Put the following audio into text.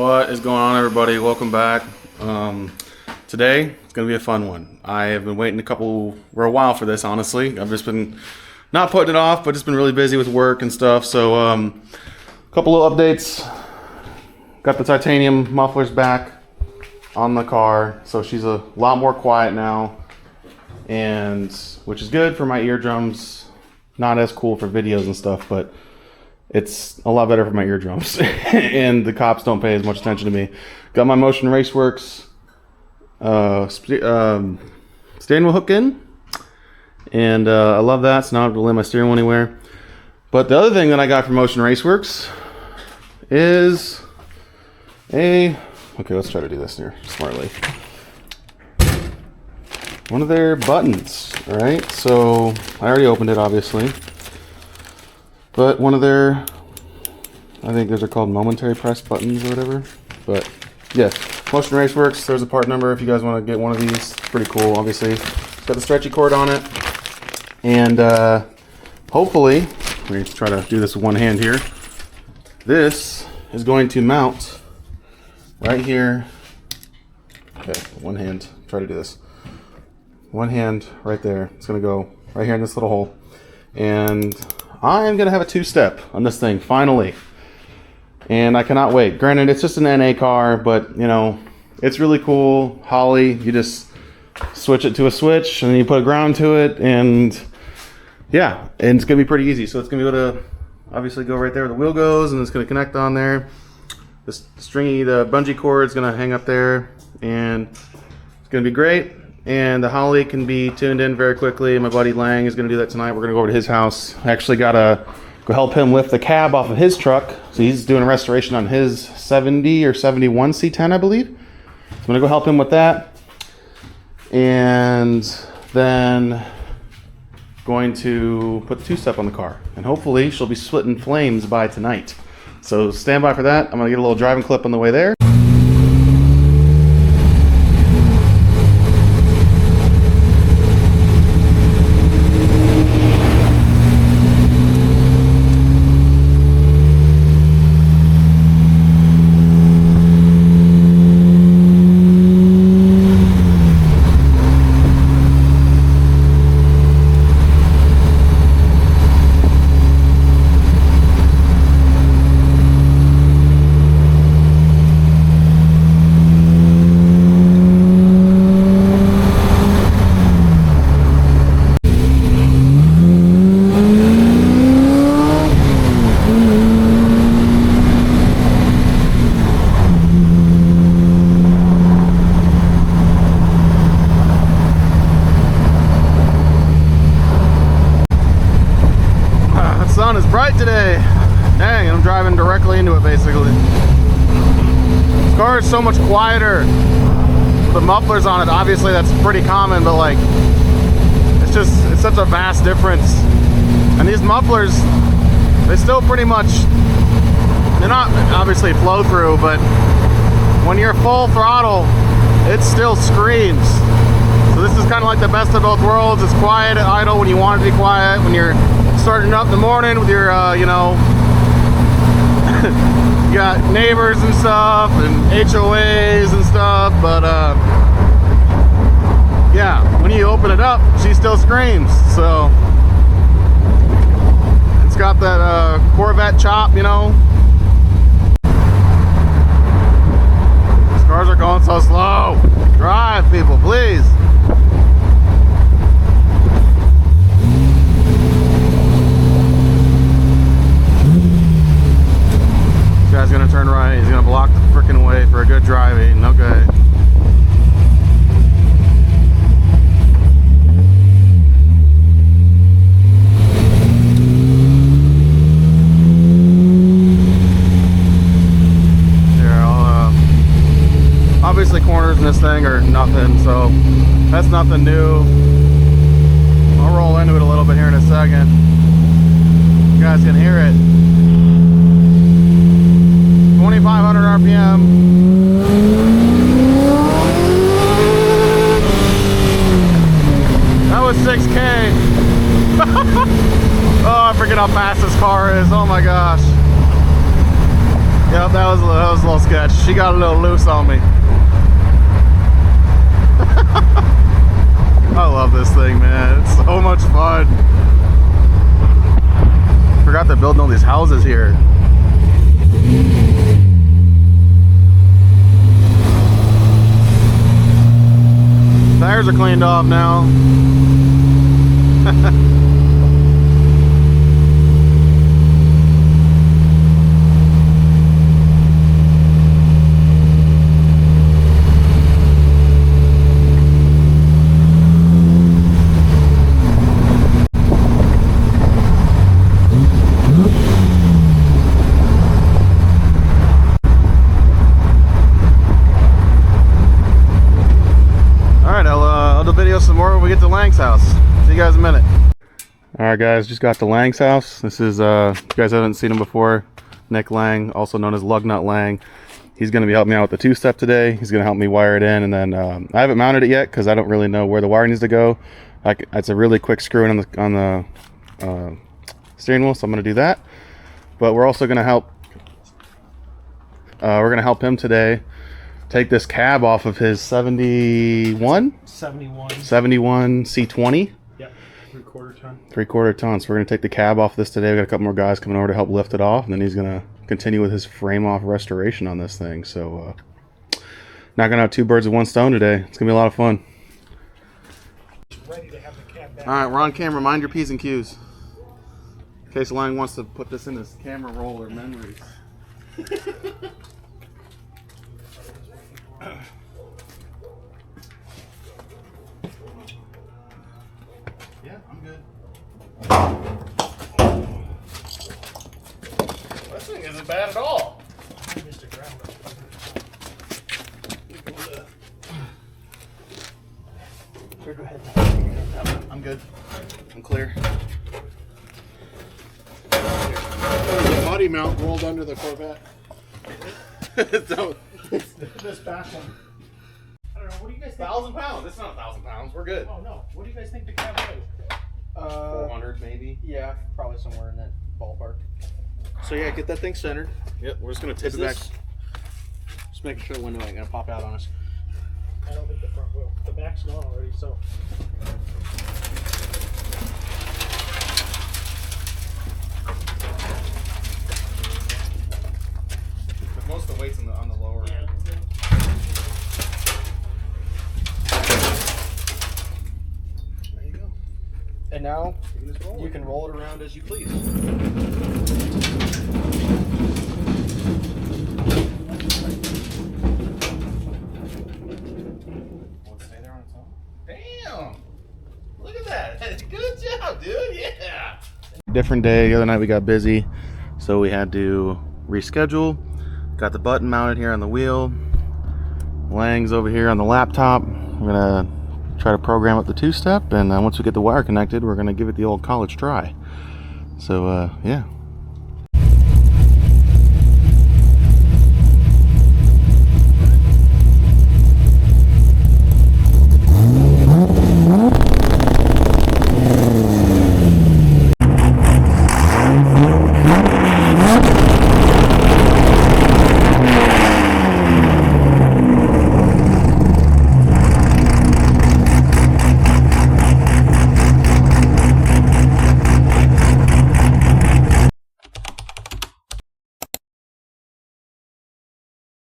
What is going on, everybody? Welcome back. Today it's gonna be a fun one. I have been waiting for a while for this, honestly. I've just been not putting it off, but just been really busy with work and stuff. So a couple of updates. Got the titanium mufflers back on the car, so she's a lot more quiet now, and which is good for my eardrums. Not as cool for videos and stuff, but it's a lot better for my eardrums. And the cops don't pay as much attention to me. Got my Motion Raceworks steering wheel hook in, and I love that, so now I don't have to lay my steering wheel anywhere. But the other thing that I got from Motion Raceworks is okay, let's try to do this here smartly. One of their buttons, all right? So I already opened it, obviously. But one of their, I think those are called momentary press buttons or whatever. But yes, Motion Raceworks, there's a part number if you guys want to get one of these. It's pretty cool, obviously. It's got the stretchy cord on it. And hopefully, let me try to do this with one hand here. This is going to mount right here. Okay, one hand, try to do this. One hand right there. It's going to go right here in this little hole. And I'm going to have a two-step on this thing, finally. And I cannot wait. Granted, it's just an NA car, but, you know, it's really cool. Holley, you just switch it to a switch, and then you put a ground to it, and yeah, and it's going to be pretty easy. So it's going to be able to obviously go right there where the wheel goes, and it's going to connect on there. The bungee cord is going to hang up there, and it's going to be great. And the Holley can be tuned in very quickly. My buddy Lang is going to do that tonight. We're going to go over to his house. I actually got to go help him lift the cab off of his truck. So he's doing a restoration on his 70 or 71 C10, I believe. So I'm going to go help him with that. And then going to put the two-step on the car. And hopefully she'll be splitting flames by tonight. So stand by for that. I'm going to get a little driving clip on the way there. Is bright today. Dang, I'm driving directly into it basically. This car is so much quieter. The mufflers on it, obviously that's pretty common, but like it's such a vast difference. And these mufflers, they still pretty much, they're not obviously flow through, but when you're full throttle, it still screams. So this is kind of like the best of both worlds. It's quiet at idle when you want it to be quiet, when you're starting up in the morning with your, you know, you got neighbors and stuff and HOAs and stuff, but yeah, when you open it up, she still screams. So it's got that Corvette chop, you know. These cars are going so slow. Drive, people, please. This guy's gonna turn right. He's gonna block the freaking way for a good driving. Okay. Obviously corners in this thing are nothing, so that's nothing new. I'll roll into it a little bit here in a second. You guys can hear it. 2,500 RPM. That was 6K. Oh, I forget how fast this car is. Oh my gosh. Yep, that was a little sketch. She got a little loose on me. I love this thing, man. It's so much fun. Forgot they're building all these houses here. Tires are cleaned off now. Some more when we get to Lang's house. See you guys in a minute. Alright guys, just got to Lang's house. This is, you guys haven't seen him before, Nick Lang, also known as Lugnut Lang. He's going to be helping me out with the two-step today. He's going to help me wire it in, and then I haven't mounted it yet because I don't really know where the wire needs to go. It's a really quick screw in on the steering wheel, so I'm going to do that. But we're also going to help him today take this cab off of his 71 C20. Yep, 3/4 ton. 3/4 ton. So we're going to take the cab off this today. We got a couple more guys coming over to help lift it off, and then he's going to continue with his frame off restoration on this thing. So not going to have two birds with one stone today. It's going to be a lot of fun. Ready to have the cab back. All right, we're on camera. Mind your P's and Q's. In case Lang wants to put this in his camera roll or memories. Yeah, I'm good. This thing isn't bad at all. Sure, go ahead. I'm good. I'm clear. The body mount rolled under the Corvette. So, This back one. I don't know. What do you guys think? 1,000 pounds. It's not 1,000 pounds. We're good. Oh no. What do you guys think the cab weighs? 400 maybe. Yeah, probably somewhere in that ballpark. So yeah, get that thing centered. Yep, we're just gonna tip it back. Just making sure the window ain't gonna pop out on us. I don't think the front will. The back's gone already, so. But most of the weight's on the lower end. There you go. And now You can just roll you it. can roll it around as you please. Won't stay there on its own. Damn! Look at that! Good job, dude! Yeah! Different day. The other night we got busy, so we had to reschedule. Got the button mounted here on the wheel. Lang's over here on the laptop. We're gonna try to program up the two-step, and once we get the wire connected, we're gonna give it the old college try. So, yeah.